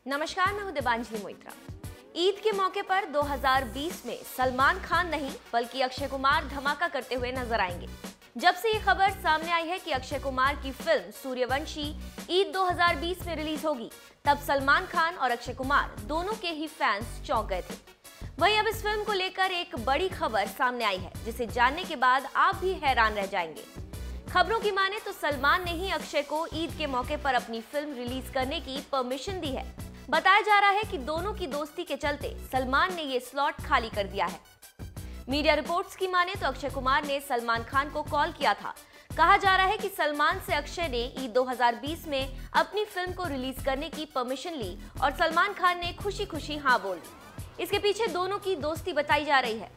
नमस्कार, मैं हूं दिबांजलि मोइत्रा। ईद के मौके पर 2020 में सलमान खान नहीं बल्कि अक्षय कुमार धमाका करते हुए नजर आएंगे। जब से ये खबर सामने आई है कि अक्षय कुमार की फिल्म सूर्यवंशी ईद 2020 में रिलीज होगी, तब सलमान खान और अक्षय कुमार दोनों के ही फैंस चौंक गए थे। वहीं अब इस फिल्म को लेकर एक बड़ी खबर सामने आई है, जिसे जानने के बाद आप भी हैरान रह जाएंगे। खबरों की माने तो सलमान ने ही अक्षय को ईद के मौके पर अपनी फिल्म रिलीज करने की परमिशन दी है। बताया जा रहा है कि दोनों की दोस्ती के चलते सलमान ने ये स्लॉट खाली कर दिया है। मीडिया रिपोर्ट्स की माने तो अक्षय कुमार ने सलमान खान को कॉल किया था। कहा जा रहा है कि सलमान से अक्षय ने ईद 2020 में अपनी फिल्म को रिलीज करने की परमिशन ली और सलमान खान ने खुशी खुशी हाँ बोल दी। इसके पीछे दोनों की दोस्ती बताई जा रही है।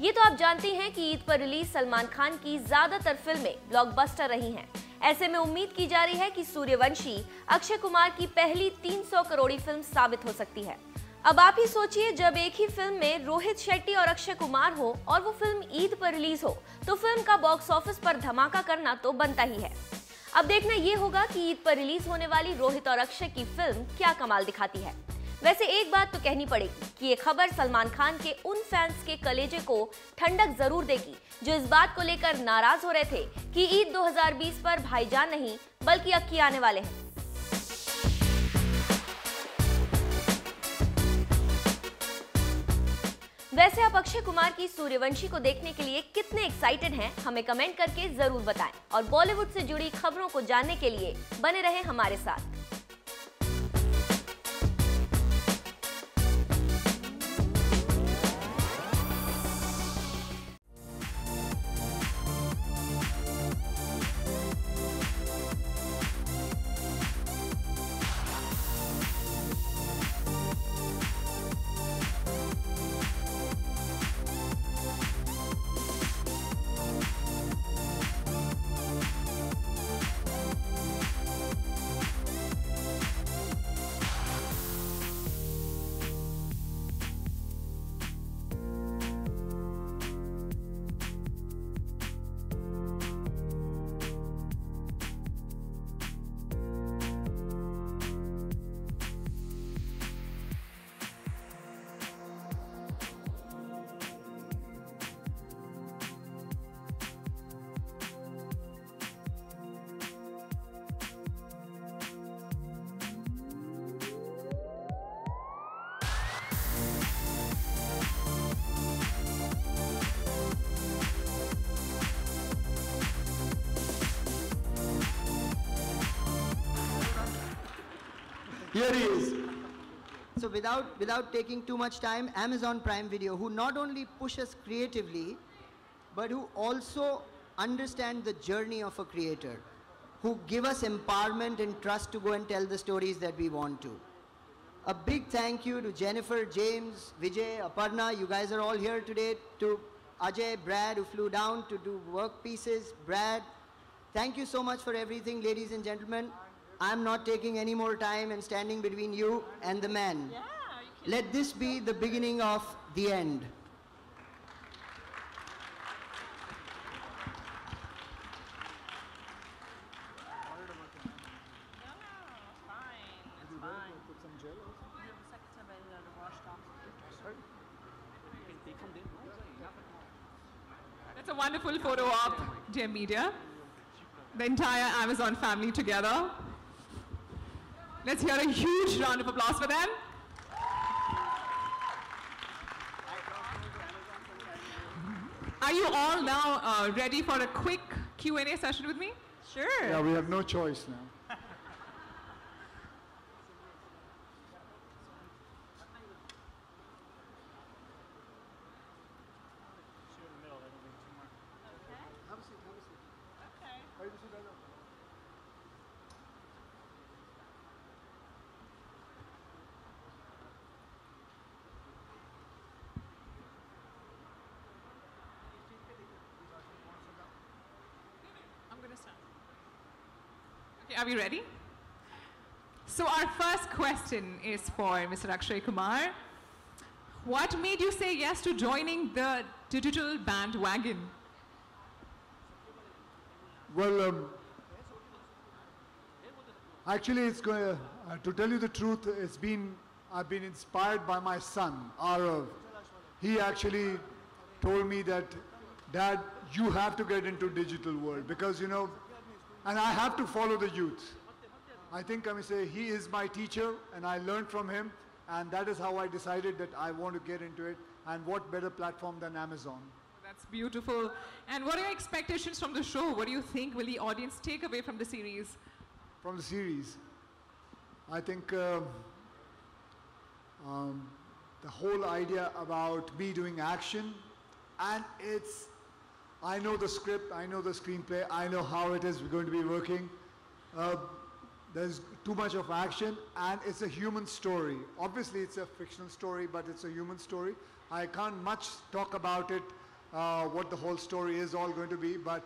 ये तो आप जानते हैं कि ईद पर रिलीज सलमान खान की ज्यादातर फिल्में ब्लॉकबस्टर रही हैं। ऐसे में उम्मीद की जा रही है कि सूर्यवंशी अक्षय कुमार की पहली 300 करोड़ी फिल्म साबित हो सकती है। अब आप ही सोचिए, जब एक ही फिल्म में रोहित शेट्टी और अक्षय कुमार हो और वो फिल्म ईद पर रिलीज हो, तो फिल्म का बॉक्स ऑफिस पर धमाका करना तो बनता ही है। अब देखना ये होगा कि ईद पर रिलीज होने वाली रोहित और अक्षय की फिल्म क्या कमाल दिखाती है। वैसे एक बात तो कहनी पड़ेगी कि ये खबर सलमान खान के उन फैंस के कलेजे को ठंडक जरूर देगी जो इस बात को लेकर नाराज हो रहे थे कि ईद 2020 पर भाईजान नहीं बल्कि अक्की आने वाले हैं। वैसे आप अक्षय कुमार की सूर्यवंशी को देखने के लिए कितने एक्साइटेड हैं, हमें कमेंट करके जरूर बताएं और बॉलीवुड से जुड़ी खबरों को जानने के लिए बने रहें हमारे साथ। Here he is. So without taking too much time, Amazon Prime Video, who not only push us creatively, but who also understand the journey of a creator, who give us empowerment and trust to go and tell the stories that we want to. A big thank you to Jennifer, James, Vijay, Aparna. You guys are all here today. To Ajay, Brad, who flew down to do work pieces. Brad, thank you so much for everything, ladies and gentlemen. I'm not taking any more time and standing between you and the man. Yeah, let this be the beginning of the end. That's a wonderful photo op, dear media. The entire Amazon family together. Let's hear a huge round of applause for them. Are you all now ready for a quick Q&A session with me? Sure. Yeah, we have no choice now. Okay, are we ready? So our first question is for Mr. Akshay Kumar. What made you say yes to joining the digital bandwagon? Well, actually, To tell you the truth, I've been inspired by my son, Arav. He actually told me that, Dad, you have to get into digital world because, and I have to follow the youth. I think I may say he is my teacher and I learned from him, and that is how I decided that I want to get into it, and what better platform than Amazon. That's beautiful. And what are your expectations from the show? What do you think will the audience take away from the series? From the series, I think the whole idea about me doing action, and I know the script, I know the screenplay, I know how it is going to be working. There's too much of action, and it's a human story. Obviously, it's a fictional story, but it's a human story. I can't much talk about it, what the whole story is all going to be, but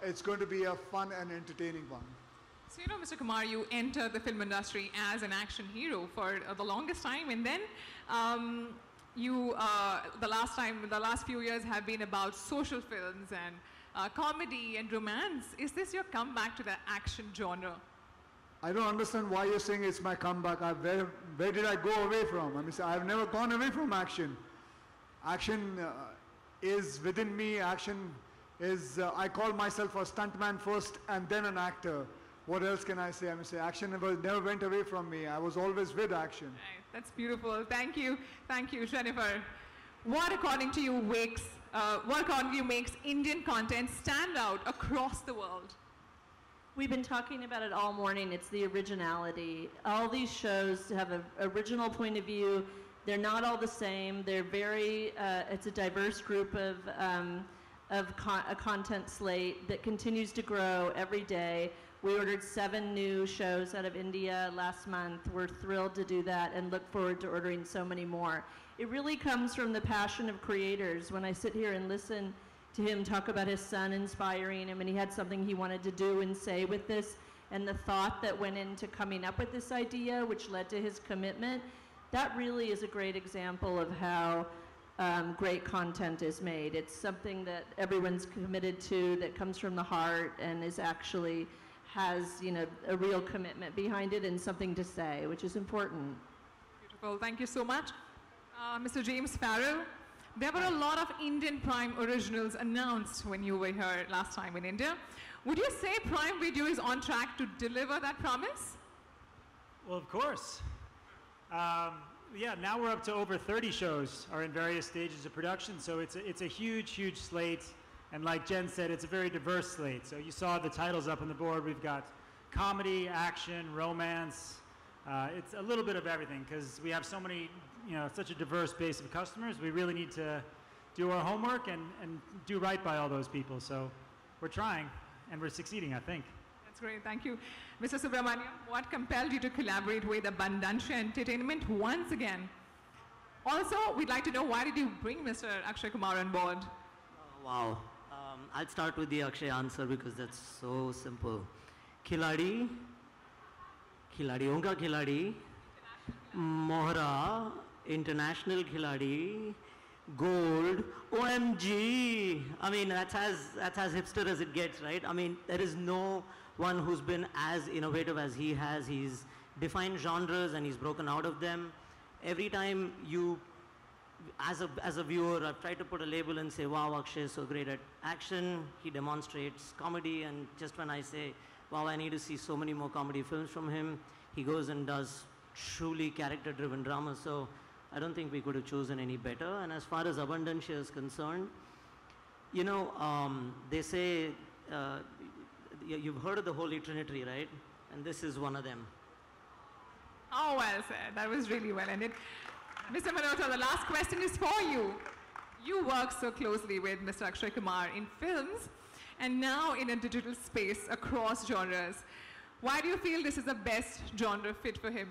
it's going to be a fun and entertaining one. So, Mr. Kumar, you entered the film industry as an action hero for the longest time, and then the last few years have been about social films and comedy and romance. Is this your comeback to the action genre? I don't understand why you're saying it's my comeback. Where did I go away from? I mean, I've never gone away from action. Action is within me. Action is, I call myself a stuntman first and then an actor. What else can I say? I mean, action never went away from me. I was always with action. Right. That's beautiful. Thank you. Thank you, Jennifer. What according to you makes Indian content stand out across the world? We've been talking about it all morning. It's the originality. All these shows have an original point of view. They're not all the same. They're very, it's a diverse group of a content slate that continues to grow every day. We ordered 7 new shows out of India last month. We're thrilled to do that and look forward to ordering so many more. It really comes from the passion of creators. When I sit here and listen to him talk about his son inspiring him, and he had something he wanted to do and say with this, and the thought that went into coming up with this idea, which led to his commitment, that really is a great example of how great content is made. It's something that everyone's committed to, that comes from the heart, and is actually has, a real commitment behind it and something to say, which is important. Beautiful. Thank you so much. Mr. James Farrell, there were a lot of Indian Prime originals announced when you were here last time in India. Would you say Prime Video is on track to deliver that promise? Well, of course. Yeah, now we're up to over 30 shows are in various stages of production, so it's a huge, huge slate. And like Jen said, it's a very diverse slate. So you saw the titles up on the board. We've got comedy, action, romance. It's a little bit of everything because we have so many, such a diverse base of customers. We really need to do our homework and do right by all those people. So we're trying, and we're succeeding, I think. That's great. Thank you. Mr. Subramaniam, what compelled you to collaborate with Abundancia Entertainment once again? Also, we'd like to know, why did you bring Mr. Akshay Kumar on board? Wow. I'll start with the Akshay answer because that's so simple. Khiladi, Khiladiyon ka Khiladi, Mohra, International Khiladi, Gold, OMG. I mean, that's as hipster as it gets, right? I mean, there is no one who's been as innovative as he has. He's defined genres and he's broken out of them. Every time you, as a viewer, I've tried to put a label and say, wow, Akshay is so great at action. He demonstrates comedy, and just when I say, wow, I need to see so many more comedy films from him, he goes and does truly character-driven drama. So I don't think we could have chosen any better. And as far as Abundancia is concerned, they say, you've heard of the Holy Trinity, right? And this is one of them. Oh, well said. That was really well ended. Mr. Malhotra, the last question is for you. You work so closely with Mr. Akshay Kumar in films and now in a digital space across genres. Why do you feel this is the best genre fit for him?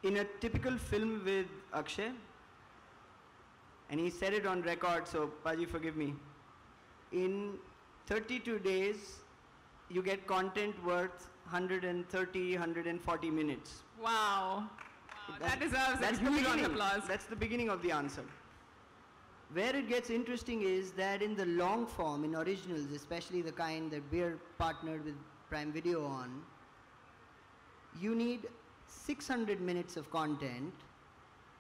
In a typical film with Akshay, and he said it on record, so Paji, forgive me, in 32 days, you get content worth 130, 140 minutes. Wow. That deserves a huge round of applause. That's the beginning of the answer. Where it gets interesting is that in the long form, in originals, especially the kind that we're partnered with Prime Video on, you need 600 minutes of content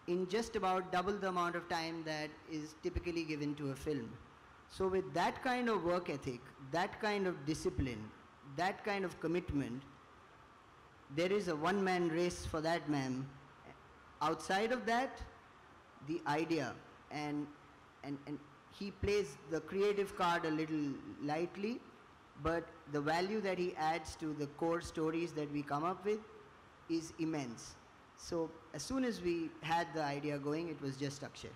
in just about double the amount of time that is typically given to a film. So with that kind of work ethic, that kind of discipline, that kind of commitment, there is a one-man race for that, ma'am. Outside of that, the idea, and he plays the creative card a little lightly, but the value that he adds to the core stories that we come up with is immense. So as soon as we had the idea going, it was just Akshay.